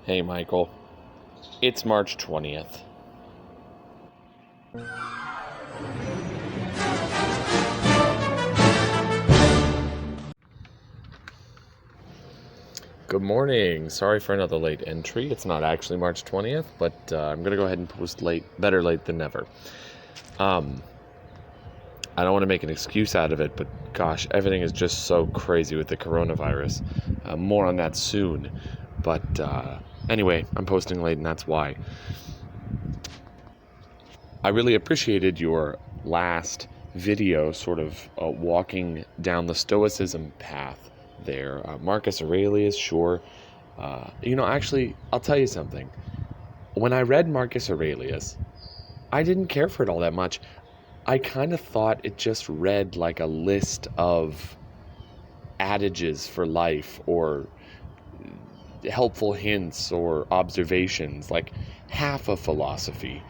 Hey, Michael. It's March 20th. Good morning. Sorry for another late entry. It's not actually March 20th, but I'm going to go ahead and post better late than never. I don't want to make an excuse out of it, but gosh, everything is just so crazy with the coronavirus. More on that soon. But anyway, I'm posting late, and that's why. I really appreciated your last video, sort of walking down the Stoicism path there. Marcus Aurelius, sure. Actually, I'll tell you something. When I read Marcus Aurelius, I didn't care for it all that much. I kind of thought it just read like a list of adages for life or helpful hints or observations, like half a philosophy.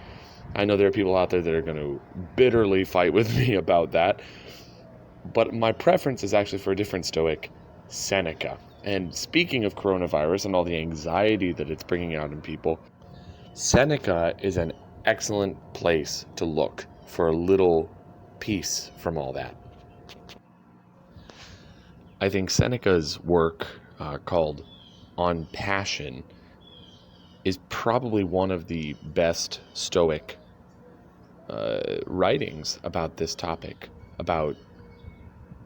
I know there are people out there that are going to bitterly fight with me about that, but my preference is actually for a different Stoic, Seneca. And speaking of coronavirus and all the anxiety that it's bringing out in people, Seneca is an excellent place to look for a little peace from all that. I think Seneca's work called On Passion is probably one of the best Stoic writings about this topic, about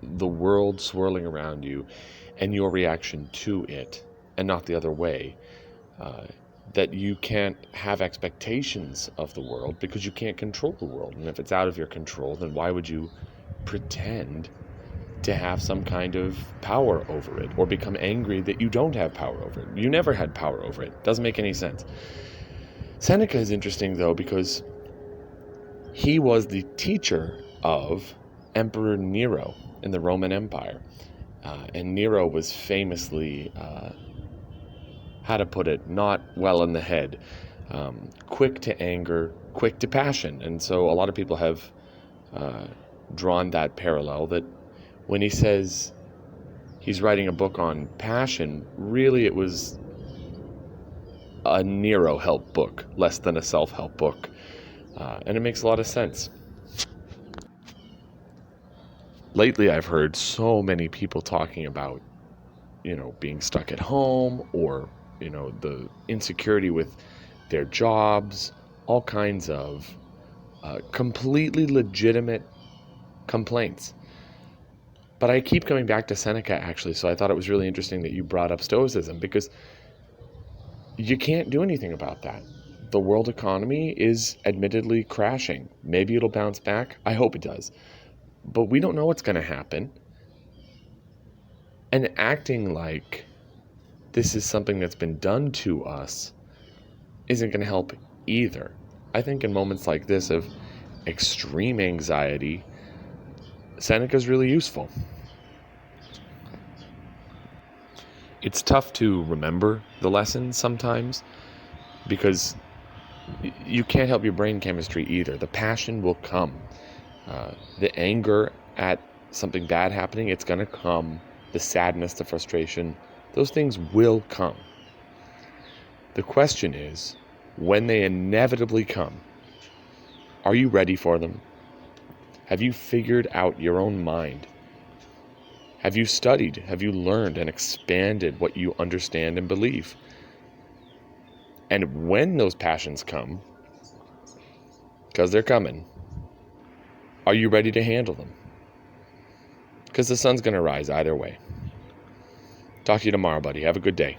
the world swirling around you and your reaction to it, and not the other way. That you can't have expectations of the world because you can't control the world. And if it's out of your control, then why would you pretend to have some kind of power over it or become angry that you don't have power over it? You never had power over it. Doesn't make any sense. Seneca is interesting, though, because he was the teacher of Emperor Nero in the Roman Empire. And Nero was famously, how to put it, not well in the head, quick to anger, quick to passion. And so a lot of people have drawn that parallel, that when he says he's writing a book on passion, really it was a Nero help book, less than a self-help book. And it makes a lot of sense. Lately, I've heard so many people talking about, being stuck at home, or, the insecurity with their jobs, all kinds of completely legitimate complaints. But I keep coming back to Seneca, actually, so I thought it was really interesting that you brought up Stoicism, because you can't do anything about that. The world economy is admittedly crashing. Maybe it'll bounce back. I hope it does. But we don't know what's going to happen. And acting like this is something that's been done to us isn't going to help either. I think in moments like this of extreme anxiety, Seneca's really useful. It's tough to remember the lessons sometimes because you can't help your brain chemistry either. The passion will come. The anger at something bad happening, it's going to come. The sadness, the frustration, those things will come. The question is, when they inevitably come, are you ready for them? Have you figured out your own mind? Have you studied? Have you learned and expanded what you understand and believe? And when those passions come, because they're coming, are you ready to handle them? Because the sun's going to rise either way. Talk to you tomorrow, buddy. Have a good day.